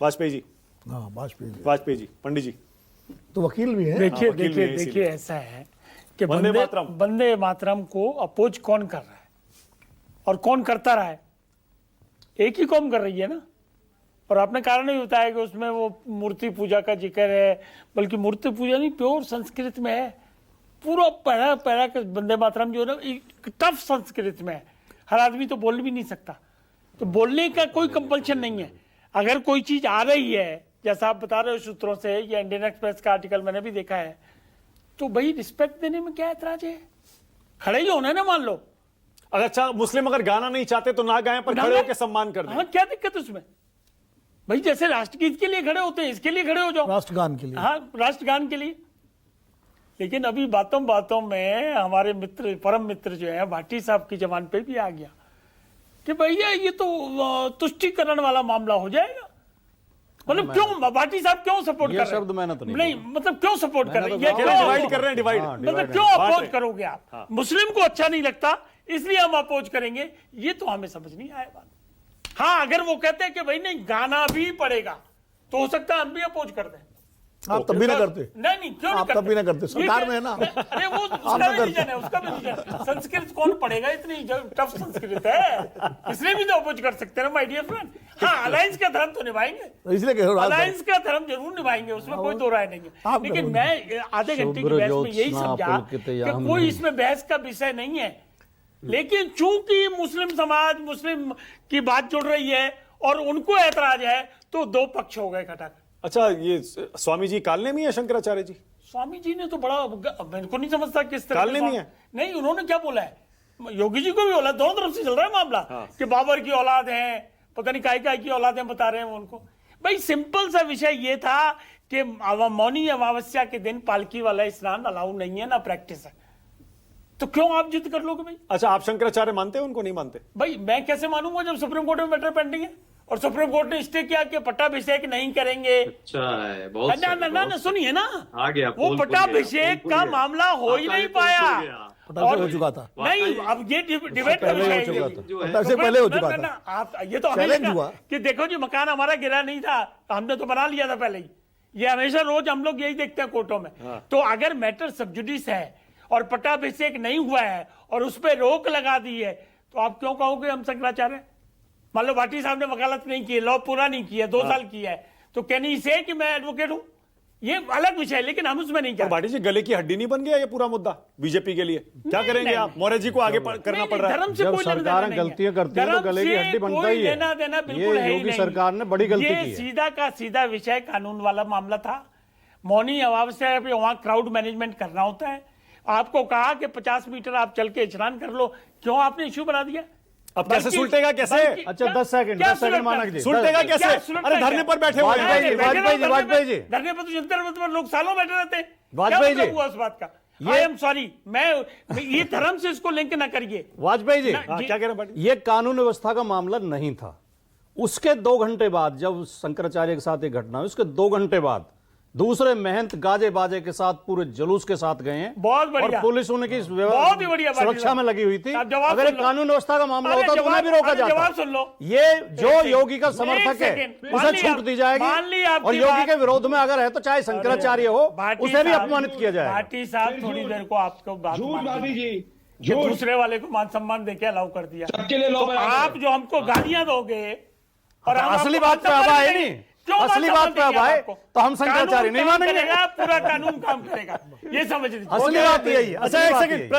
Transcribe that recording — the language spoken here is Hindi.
वाजपेयी जी, हाँ वाजपेयी वाजपेयी जी, पंडित जी। तो वकील भी है। देखिए वकील भी है देखिए देखिए, ऐसा है कि वंदे मातरम। वंदे मातरम को अपोज कौन कर रहा है और कौन करता रहा है? एक ही कौम कर रही है ना। और आपने कारण ही बताया कि उसमें वो मूर्ति पूजा का जिक्र है, बल्कि मूर्ति पूजा नहीं, प्योर संस्कृत में है। पूरा पैरा पैरा के वंदे मातरम जो है ना, एक टफ संस्कृत में है। हर आदमी तो बोल भी नहीं सकता, तो बोलने का कोई कंपल्शन नहीं है। अगर कोई चीज आ रही है, जैसा आप बता रहे हो सूत्रों से, या इंडियन एक्सप्रेस का आर्टिकल मैंने भी देखा है, तो भाई रिस्पेक्ट देने में क्या ऐतराज है? खड़े ही होना है ना, मान लो। अच्छा, मुस्लिम अगर गाना नहीं चाहते तो ना गाएं, पर ना खड़े गाएं। होकर सम्मान कर दें। हाँ, क्या दिक्कत है उसमें? भाई जैसे राष्ट्रगीत के लिए खड़े होते हैं, इसके लिए खड़े हो जाओ। राष्ट्रगान के लिए। हाँ, राष्ट्रगान के लिए। लेकिन अभी बातों बातों में हमारे मित्र, परम मित्र जो है भाटी साहब की जबान पे भी आ गया कि भैया ये तो तुष्टिकरण वाला मामला हो जाएगा। मतलब क्यों भाटी साहब क्यों सपोर्ट कर रहे हैं? शब्द मैंने तो नहीं नहीं, मतलब क्यों सपोर्ट कर रहे हैं? डिवाइड कर रहे हैं, डिवाइड। मतलब क्यों अपोज करोगे आप? मुस्लिम को अच्छा नहीं लगता इसलिए हम अपोज करेंगे, ये तो हमें समझ नहीं आया बात। हाँ, अगर वो कहते हैं कि भाई नहीं गाना भी पड़ेगा, तो हो सकता है हम भी अपोज कर दें। आप तब भी ना करते। नहीं, क्यों नहीं आप तब भी ना करते, सरकार में है ना। अरे वो उसका भी रीजन है, उसका भी रीजन है। संस्कृत कौन पढ़ेगा, इतनी टफ संस्कृत है, इसलिए भी तो अपोज कर सकते हैं माय डियर फ्रेंड। हाँ, अलायंस का धर्म तो निभाएंगे, तो इसलिए कह रहा हूं, अलायंस का धर्म जरूर निभाएंगे, उसमें कोई दो राय नहीं है। लेकिन मैं आधे घंटे की बहस में यही समझा कि कोई इसमें बहस का विषय नहीं है। लेकिन चूंकि मुस्लिम समाज, मुस्लिम की बात जुड़ रही है और उनको ऐतराज है, तो दो पक्ष हो गए खटाखट। अच्छा, ये स्वामी जी कालने में है शंकराचार्य जी? स्वामी जी ने तो बड़ा, मेरे को नहीं समझता किस तरह कालने में है। नहीं, उन्होंने क्या बोला है? योगी जी को भी बोला, दोनों तरफ से चल रहा है मामला। कि बाबर की औलाद है, पता नहीं काय की औलादें बता रहे हैं वो उनको। भाई सिंपल सा विषय ये था कि मौनी अमावस्या के दिन पालकी वाला स्नान अलाउ नहीं है, ना प्रैक्टिस है, तो क्यों आप जिद कर लोगे भाई? अच्छा, आप शंकराचार्य मानते हैं, उनको नहीं मानते? भाई मैं कैसे मानूंगा जब सुप्रीम कोर्ट में मैटर पेंडिंग है और सुप्रीम कोर्ट ने स्टे किया कि पट्टाभिषेक नहीं करेंगे। अच्छा है, बहुत ना सुनिए ना, आ गया, वो पोल खुल पट्टाभिषेक गया, का पोल खुल मामला हो ही नहीं पाया। पटाखे हो चुका था। नहीं, अब ये डिबेट का विषय है। पटाखे से पहले हो चुका था। आप ये तो हमें चैलेंज लगा हुआ कि देखो जी, मकान हमारा गिरा नहीं था, हमने तो बना लिया था पहले ही। ये हमेशा रोज हम लोग यही देखते हैं कोर्टों में। तो अगर मैटर सब जुडिस है और पट्टाभिषेक नहीं हुआ है और उस पर रोक लगा दी है, तो आप क्यों कहोगे हम शंकराचार्य? मान लो भाटी साहब ने वकालत नहीं की, लॉ पूरा नहीं किया, 2 साल किया है, तो कैन ही से कि मैं एडवोकेट हूं? ये अलग विषय है, लेकिन हम उसमें नहीं और क्या। भाटी जी, गले की हड्डी नहीं बन गया ये पूरा मुद्दा बीजेपी के लिए? क्या करेंगे आप? मौर्य जी को आगे करना पड़ रहा है। धर्म से जब कोई लेना सरकारें देना नहीं है। गलतियां करती हैं तो धर्म गले की से हड्डी बनता कोई ही है। लेना देना बिल्कुल ये है ही योगी नहीं। सरकार ने बड़ी गलती ये की है। सीधा का सीधा विषय कानून वाला मामला था। मौनी अमावस्या पे वहां क्राउड मैनेजमेंट करना होता है। आपको कहा कि 50 मीटर आप चल के स्नान कर लो, क्यों आपने इशू बना दिया? अब कैसे सुलटेगा, कैसे? अच्छा, 10 सेकंड माना कीजिए। सुलटेगा कैसे? अरे धरने पर बैठे हुए हैं। वाजपेयी जी धरने पर तो जंतर मंतर पर लोग सालों बैठे रहते हैं। वाजपेयी क्या जी। मतलब हुआ उस बात का? आई एम सॉरी, मैं ये धर्म से इसको लिंक ना करिए। वाजपेयी जी, हाँ, क्या कह रहे हैं भाटी? ये कानून व्यवस्था का मामला नहीं था। उसके 2 घंटे बाद जब शंकराचार्य के साथ एक घटना हुई, उसके 2 घंटे बाद दूसरे महंत गाजे बाजे के साथ पूरे जुलूस के साथ गए हैं। बहुत बढ़िया। और पुलिस उनकी बहुत ही बढ़िया बात सुरक्षा में लगी हुई थी। आप जवाब अगर सुन एक लो। कानून व्यवस्था का मामला होता तो उन्हें भी रोका जाता। जवाब सुन लो। ये जो एक योगी का सेकंड, समर्थक है एक सेकंड। मान उसे ली छूट आप- दी जाएगी, मान ली आपकी और योगी बात- के विरोध में अगर है तो चाहे शंकराचार्य हो भाटी उसे भी साहब- अपमानित किया जाएगा। भाटी साहब थोड़ी देर को आपको बात झूठ मान भाभी दी जी, कि झूठ। दूसरे वाले को मान सम्मान देके अलाउ कर दिया। सबके लिए लो तो बराबर। आप जो हमको गालियां दोगे और हम असली आपको बात पे मान अब सम्मान आए देंगे, नहीं। क्यों मान असली सम्मान बात पे देंगे अब आए आपको? तो हम शंकराचार्य कानून नहीं काम मानेंगे। करेगा, पूरा कानून काम करेगा, ये समझ लीजिए। असली बात यही है। अच्छा, एक सेकंड,